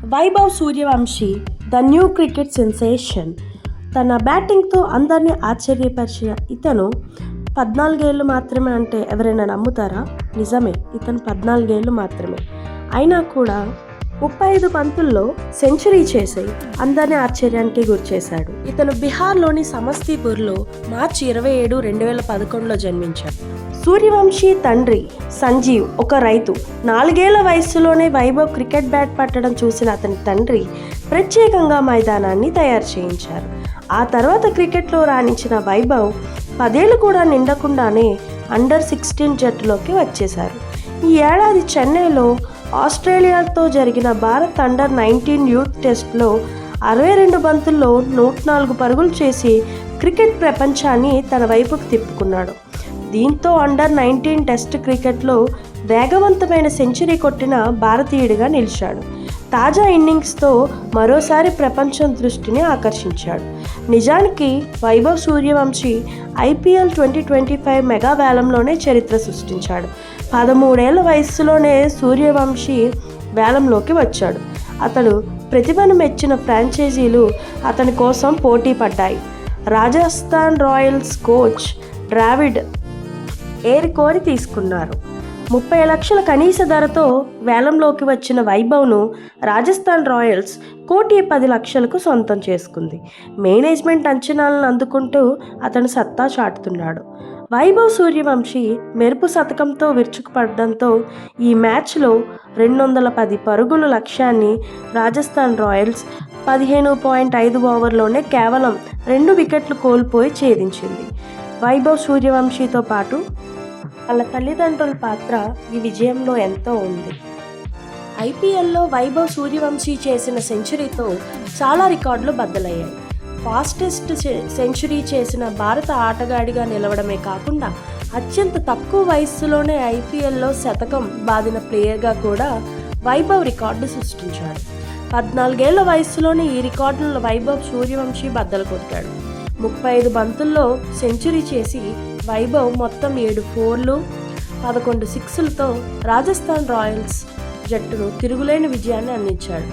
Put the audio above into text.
Vaibhav Suryavanshi the new cricket sensation. తన బ్యాటింగ్తో అందరినీ ఆశ్చర్యపరిచిన ఇతను 14 ఏళ్ళు మాత్రమే అంటే ఎవరైనా నమ్ముతారా? నిజమే, ఇతను 14 ఏళ్ళు మాత్రమే. అయినా కూడా 35 బంతుల్లో సెంచరీ చేసి అందరినీ ఆశ్చర్యానికి గురిచేశాడు. ఇతను బీహార్లోని సమస్తీపూర్లో మార్చి 27, 2011లో జన్మించాడు. సూర్యవంశీ తండ్రి సంజీవ్ ఒక రైతు. 4 ఏళ్ల వయస్సులోనే వైభవ్ క్రికెట్ బ్యాట్ పట్టడం చూసిన అతని తండ్రి ప్రత్యేకంగా మైదానాన్ని తయారు చేయించారు. ఆ తర్వాత క్రికెట్లో రాణించిన వైభవ్ 10 ఏళ్ళు కూడా నిండకుండానే అండర్-16 జట్టులోకి వచ్చేశారు. ఈ ఏడాది చెన్నైలో ఆస్ట్రేలియాతో జరిగిన భారత్ అండర్-19 యూత్ టెస్ట్లో 62 బంతుల్లో 104 పరుగులు చేసి క్రికెట్ ప్రపంచాన్ని తన వైపుకు తిప్పుకున్నాడు. దీంతో అండర్-19 టెస్ట్ క్రికెట్లో వేగవంతమైన సెంచరీ కొట్టిన భారతీయుడిగా నిలిచాడు. తాజా ఇన్నింగ్స్తో మరోసారి ప్రపంచం దృష్టిని ఆకర్షించాడు. నిజానికి వైభవ్ సూర్యవంశీ IPL 2025 మెగా వేలంలోనే చరిత్ర సృష్టించాడు. 13 ఏళ్ల వయస్సులోనే సూర్యవంశీ వేలంలోకి వచ్చాడు. అతడు ప్రతిభను మెచ్చిన ఫ్రాంచైజీలు అతని కోసం పోటీ పడ్డాయి. రాజస్థాన్ రాయల్స్ కోచ్ డ్రావిడ్ ఏరికోరి తీసుకున్నారు. 30 లక్షల కనీస ధరతో వేలంలోకి వచ్చిన వైభవ్ను రాజస్థాన్ రాయల్స్ 1,10,00,000కు సొంతం చేసుకుంది. మేనేజ్మెంట్ అంచనాలను అందుకుంటూ అతను సత్తా చాటుతున్నాడు. వైభవ్ సూర్యవంశీ మెరుపు శతకంతో విరుచుకుపడడంతో ఈ మ్యాచ్లో 210 పరుగుల లక్ష్యాన్ని రాజస్థాన్ రాయల్స్ 15.5 ఓవర్లోనే కేవలం 2 వికెట్లు కోల్పోయి ఛేదించింది. వైభవ్ సూర్యవంశీతో పాటు వాళ్ళ తల్లిదండ్రుల పాత్ర ఈ విజయంలో ఎంతో ఉంది. IPLలో వైభవ్ సూర్యవంశీ చేసిన సెంచరీతో చాలా రికార్డులు బద్దలయ్యాయి. ఫాస్టెస్ట్ సెంచరీ చేసిన భారత ఆటగాడిగా నిలవడమే కాకుండా అత్యంత తక్కువ వయస్సులోనే IPLలో శతకం బాదిన ప్లేయర్గా కూడా వైభవ్ రికార్డు సృష్టించాడు. 14 ఏళ్ల వయస్సులోనే ఈ రికార్డులను వైభవ్ సూర్యవంశీ బద్దలు కొట్టాడు. 35 బంతుల్లో సెంచరీ చేసి వైభవ్ మొత్తం 7 4లు 11 6లతో రాజస్థాన్ రాయల్స్ జట్టును తిరుగులేని విజయాన్ని అందించాడు.